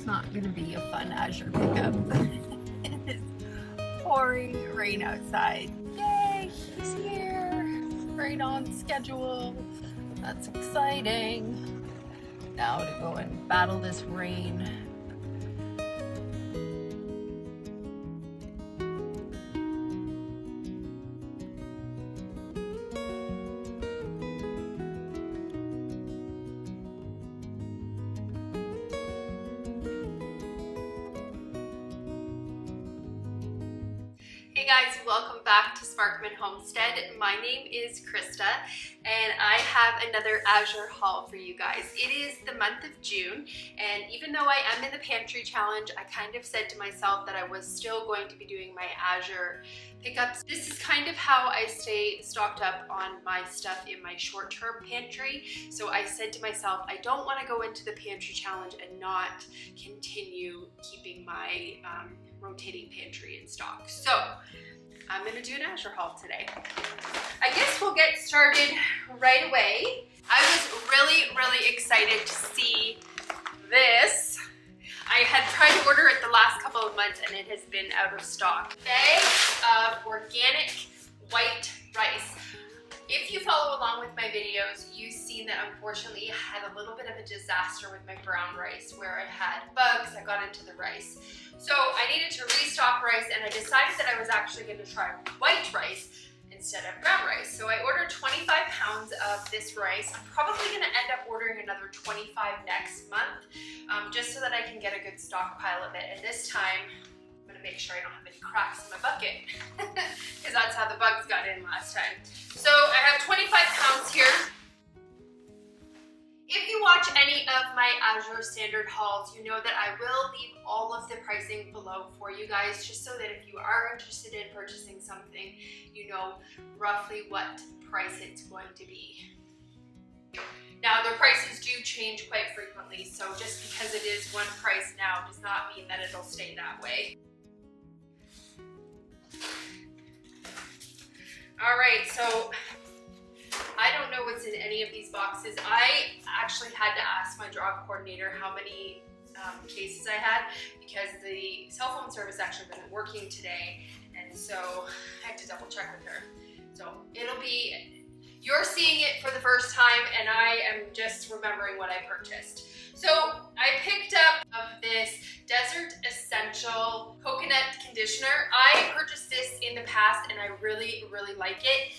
is not going to be a fun Azure pickup. It is pouring rain outside. Yay, he's here. Right on schedule. That's exciting. Now to go and battle this rain. Hey guys, welcome back to Sparkman Homestead. My name is Krista and I have another Azure haul for you guys. It is the month of June, and even though I am in the pantry challenge, I kind of said to myself that I was still going to be doing my Azure pickups. This is kind of how I stay stocked up on my stuff in my short-term pantry. So I said to myself, I don't want to go into the pantry challenge and not continue keeping my rotating pantry in stock. So I'm gonna do an Azure haul today. I guess we'll get started right away. I was really excited to see this. I had tried to order it the last couple of months and it has been out of stock. Bag of organic white rice. If you follow along with my videos, you've seen that unfortunately I had a little bit of a disaster with my brown rice where I had bugs that got into the rice. So I needed to restock rice and I decided that I was actually going to try white rice instead of brown rice. So I ordered 25 pounds of this rice. I'm probably going to end up ordering another 25 next month just so that I can get a good stockpile of it. And this time I'm going to make sure I don't have any cracks in my bucket because that's how the bugs got in last time. So I have 25 pounds here. If you watch any of my Azure standard hauls, you know that I will leave all of the pricing below for you guys, just so that if you are interested in purchasing something, you know roughly what price it's going to be. Now, the prices do change quite frequently, so just because it is one price now does not mean that it'll stay that way. All right, so I don't know what's in any of these boxes. I actually had to ask my job coordinator how many cases I had because the cell phone service actually wasn't working today, and so I had to double check with her. So it'll be, you're seeing it for the first time and I am just remembering what I purchased. So I picked up this Desert Essential Coconut Conditioner. I purchased this in the past and I really like it.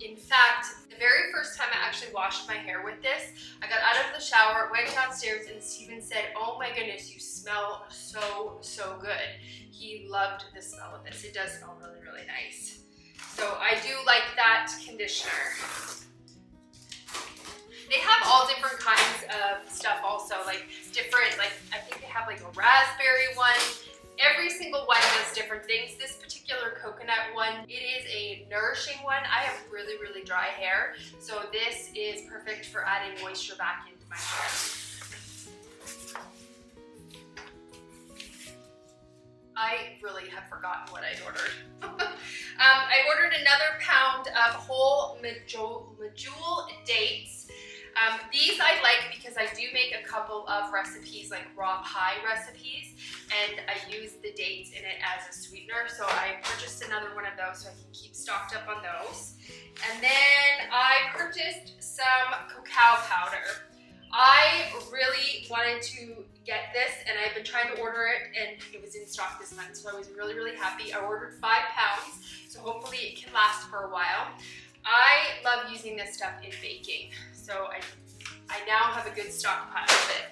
In fact, the very first time I actually washed my hair with this, I got out of the shower, went downstairs, and Steven said, "Oh my goodness, you smell so good." He loved the smell of this. It does smell really nice. So I do like that conditioner. They have all different kinds of stuff also, like different, like I think they have like a raspberry one. Every single one does different things. This particular coconut one, it is a nourishing one. I have really dry hair, so this is perfect for adding moisture back into my hair. I really have forgotten what I'd ordered. I ordered another pound of whole medjool dates. These I like because I do make a couple of recipes, like raw pie recipes, and I use the dates in it as a sweetener, so I purchased another one of those so I can keep stocked up on those. And then I purchased some cacao powder. I really wanted to get this and I've been trying to order it and it was in stock this month, so I was really happy. I ordered 5 pounds, so hopefully it can last for a while. I love using this stuff in baking, so I now have a good stockpile of it.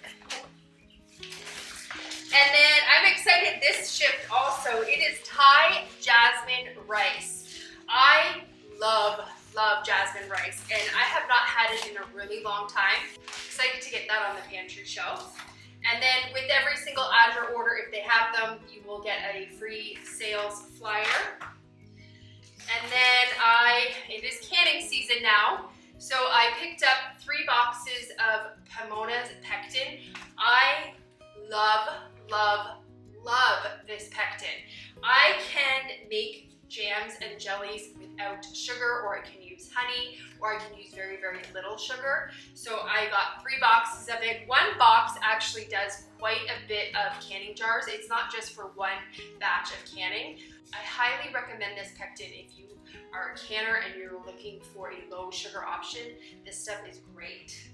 And then I'm excited, this shipped also. It is Thai Jasmine Rice. I love Jasmine Rice and I have not had it in a really long time. Excited to get that on the pantry shelf. And then with every single Azure order, if they have them, you will get a free sales flyer. And then it is canning season now, so I picked up 3 boxes of Pomona's Pectin. I love this Pectin. I can make jams and jellies without sugar, or I can use honey, or I can use very little sugar. So I got 3 boxes of it. One box actually actually does quite a bit of canning jars. It's not just for one batch of canning. I highly recommend this Pectin if you are a canner and you're looking for a low sugar option. This stuff is great.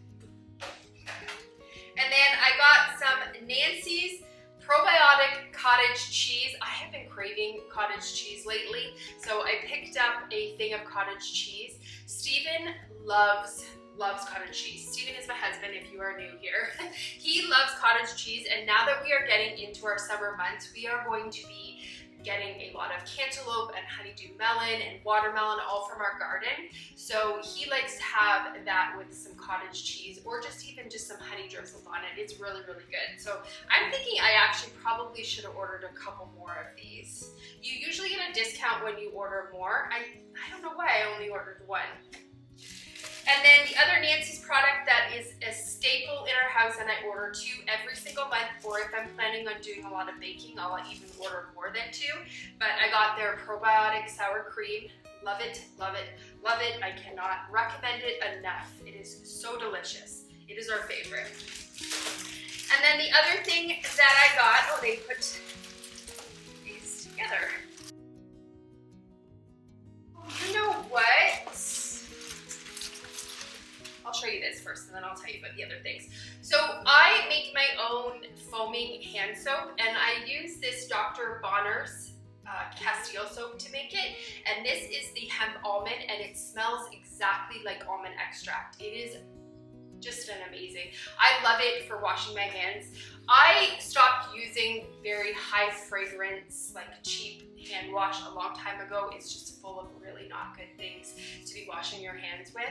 And then I got some Nancy's Probiotic Cottage Cheese. I have been craving cottage cheese lately, so I picked up a thing of cottage cheese. Steven loves cottage cheese. Steven is my husband, if you are new here. He loves cottage cheese, and now that we are getting into our summer months, we are going to be getting a lot of cantaloupe and honeydew melon and watermelon all from our garden. So he likes to have that with some cottage cheese or just even just some honey drizzled on it. It's really, really good. So I'm thinking I actually probably should have ordered a couple more of these. You usually get a discount when you order more. I don't know why I only ordered one. And then the other Nancy's product that is a staple in our house, and I order 2 every single month, or if I'm planning on doing a lot of baking, I'll even order more than 2. But I got their probiotic sour cream. Love it, love it, love it. I cannot recommend it enough. It is so delicious. It is our favorite. And then the other thing that I got, oh, they put these together. You know what? I'll show you this first and then I'll tell you about the other things. So I make my own foaming hand soap, and I use this Dr. Bonner's Castile soap to make it. And this is the hemp almond, and it smells exactly like almond extract. It is just an amazing. I love it for washing my hands. I stopped using very high fragrance, like cheap hand wash a long time ago. It's just full of really not good things to be washing your hands with.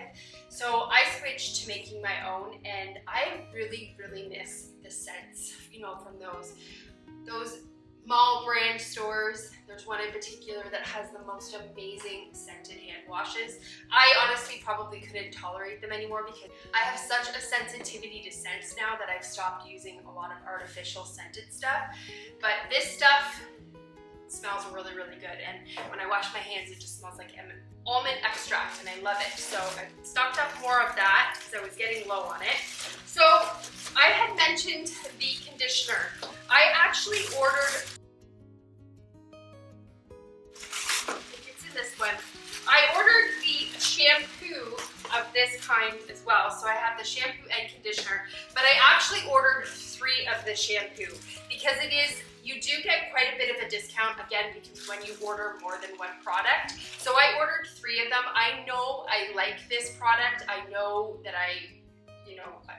So I switched to making my own, and I really, really miss the scents, you know, from those mall brand stores. There's one in particular that has the most amazing scented hand washes. I honestly probably couldn't tolerate them anymore because I have such a sensitivity to scents now that I've stopped using a lot of artificial scented stuff. But this stuff smells really, really good. And when I wash my hands, it just smells like almond extract, and I love it. So I stocked up more of that because I was getting low on it. So I had mentioned the conditioner. I actually ordered, it's in this one. I ordered the shampoo of this kind as well. So I have the shampoo and conditioner, but I actually ordered 3 of the shampoo because it is, you do get quite a bit of a discount, again, because when you order more than one product. So I ordered 3 of them. I know I like this product. I know that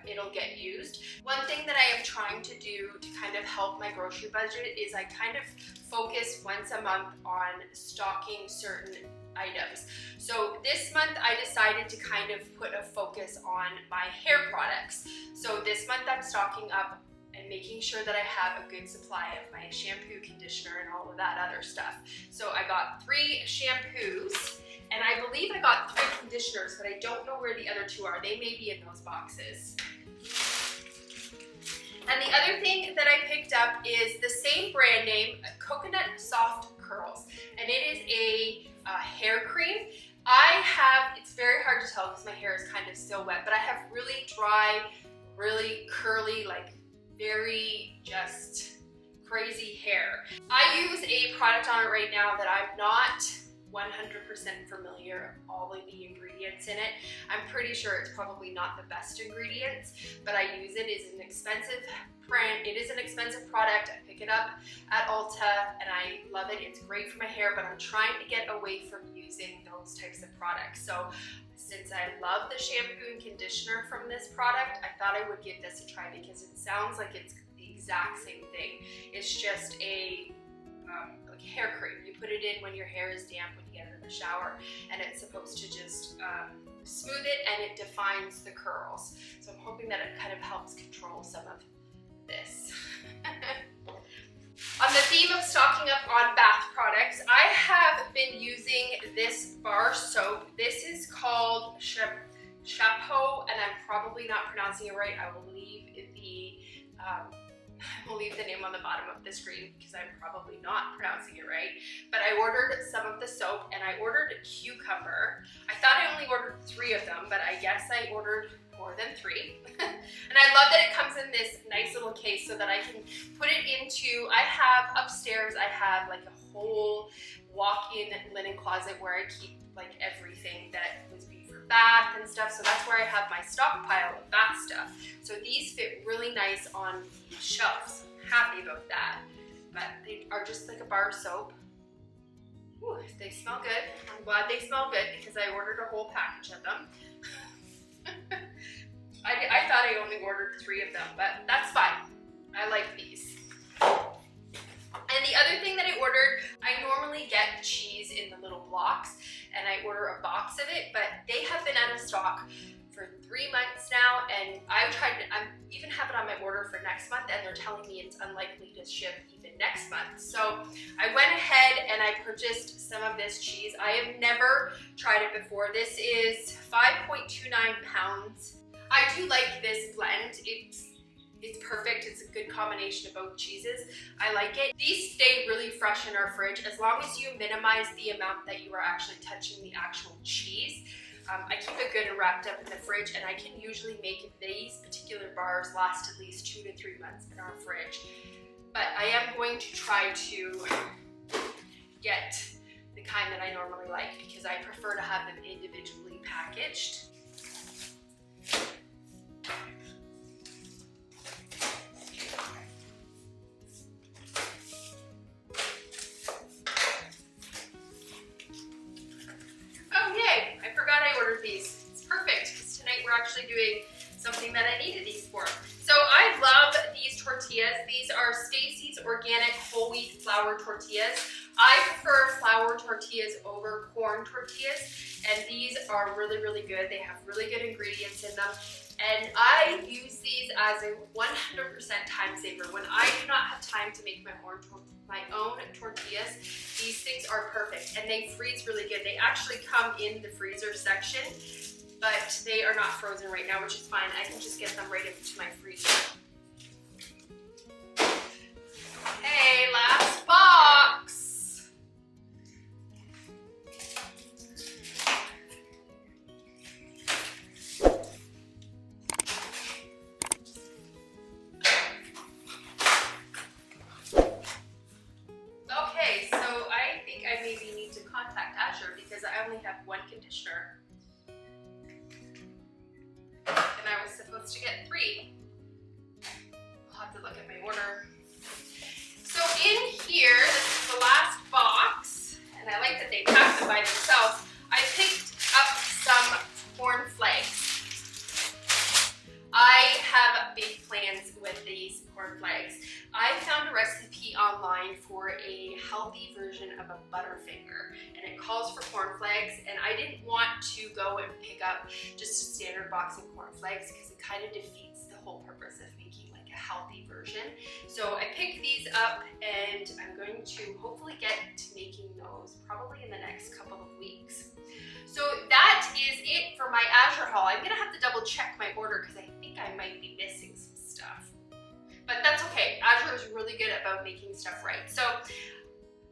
it'll get used. One thing that I am trying to do to kind of help my grocery budget is I kind of focus once a month on stocking certain items. So this month I decided to kind of put a focus on my hair products. So this month I'm stocking up and making sure that I have a good supply of my shampoo, conditioner, and all of that other stuff. So I got 3 shampoos, and I believe I got 3 conditioners, but I don't know where the other 2 are. They may be in those boxes. And the other thing that I picked up is the same brand name, Coconut Soft Curls, and it is a hair cream. It's very hard to tell because my hair is kind of still wet, but I have really dry, really curly, like very just crazy hair. I use a product on it right now that I'm not 100% familiar with all of the ingredients in it. I'm pretty sure it's probably not the best ingredients, but I use it. It's an expensive brand. It is an expensive product. I pick it up at Ulta and I love it. It's great for my hair, but I'm trying to get away from using those types of products. So since I love the shampoo and conditioner from this product, I thought I would give this a try because it sounds like it's the exact same thing. It's just a like hair cream. You put it in when your hair is damp when you get out of the shower, and it's supposed to just smooth it, and it defines the curls. So I'm hoping that it kind of helps control some of this. On the theme of stocking up on bath products, I have been using this bar soap. This is called Shampoo, and I'm probably not pronouncing it right. I will leave the name on the bottom of the screen because I'm probably not pronouncing it right. But I ordered some of the soap, and I ordered cucumber. I thought I only ordered 3 of them, but I guess I ordered more than 3. And I love that it comes in this nice little case so that I can put it into, I have upstairs, I have like a whole walk-in linen closet where I keep like everything that was be for bath and stuff. So that's where I have my stockpile of bath stuff. So these fit really nice on the shelves. I'm happy about that. But they are just like a bar of soap. Ooh, they smell good. I'm glad they smell good because I ordered a whole package of them. I thought I only ordered 3 of them, but that's fine. I like these. And the other thing that I ordered, I normally get cheese in the little blocks and I order a box of it, but they have been out of stock for 3 months now, and I even have it on my order for next month, and they're telling me it's unlikely to ship even next month. So I went ahead and I purchased some of this cheese. I have never tried it before. This is 5.29 pounds. I do like this blend. It's perfect. It's a good combination of both cheeses. I like it. These stay really fresh in our fridge as long as you minimize the amount that you are actually touching the actual cheese. I keep it good and wrapped up in the fridge, and I can usually make these particular bars last at least 2 to 3 months in our fridge. But I am going to try to get the kind that I normally like because I prefer to have them individually packaged. These. It's perfect because tonight we're actually doing something that I needed these for. So I love these tortillas. These are Stacy's Organic Whole Wheat Flour Tortillas. I prefer flour tortillas over corn tortillas, and these are really, really good. They have really good ingredients in them, and I use these as a 100% time saver. When I do not have time to make my own tortillas, these things are perfect, and they freeze really good. They actually come in the freezer section, but they are not frozen right now, which is fine. I can just get them right into my freezer. Okay, last box. Contact Azure because I only have 1 conditioner and I was supposed to get 3. I'll have to look at my order. So in here, this is the last box, and I like that they pack them by themselves. I picked up some corn flakes. I have big plans with these corn flakes. I found a recipe online for a healthy version of a Butterfinger, and it calls for cornflakes, and I didn't want to go and pick up just a standard box of cornflakes because it kind of defeats the whole purpose of making like a healthy version. So I picked these up, and I'm going to hopefully get to making those probably in the next couple of weeks. So that is it for my Azure haul. I'm gonna have to double check my order because I think I might be missing some stuff. But that's okay. Azure is really good about making stuff right. So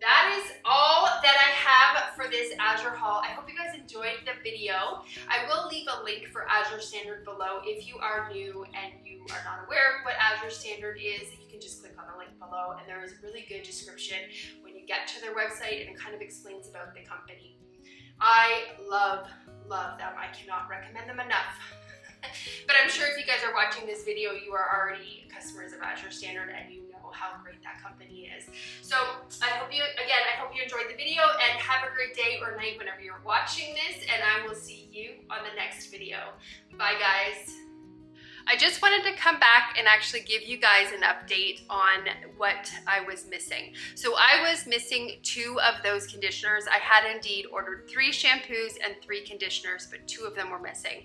that is all that I have for this Azure haul. I hope you guys enjoyed the video. I will leave a link for Azure Standard below. If you are new and you are not aware of what Azure Standard is, you can just click on the link below, and there is a really good description when you get to their website, and it kind of explains about the company. I love them. I cannot recommend them enough. But I'm sure if you guys are watching this video, you are already customers of Azure Standard and you know how great that company is. So I hope you enjoyed the video, and have a great day or night whenever you're watching this, and I will see you on the next video. Bye guys. I just wanted to come back and actually give you guys an update on what I was missing. So I was missing 2 of those conditioners. I had indeed ordered 3 shampoos and 3 conditioners, but 2 of them were missing.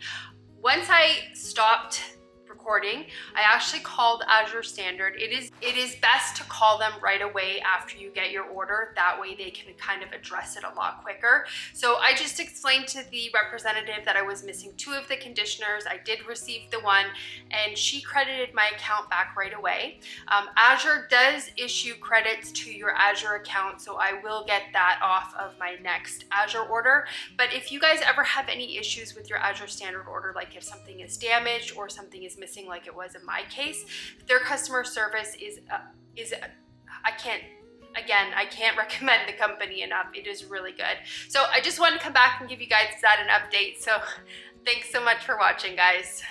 Once I stopped recording, I actually called Azure Standard. It is best to call them right away after you get your order. That way they can kind of address it a lot quicker. So I just explained to the representative that I was missing 2 of the conditioners. I did receive the one, and she credited my account back right away. Azure does issue credits to your Azure account, so I will get that off of my next Azure order. But if you guys ever have any issues with your Azure Standard order, like if something is damaged or something is missing like it was in my case, their customer service is I can't recommend the company enough. It is really good. So I just wanted to come back and give you guys that an update. So thanks so much for watching, guys.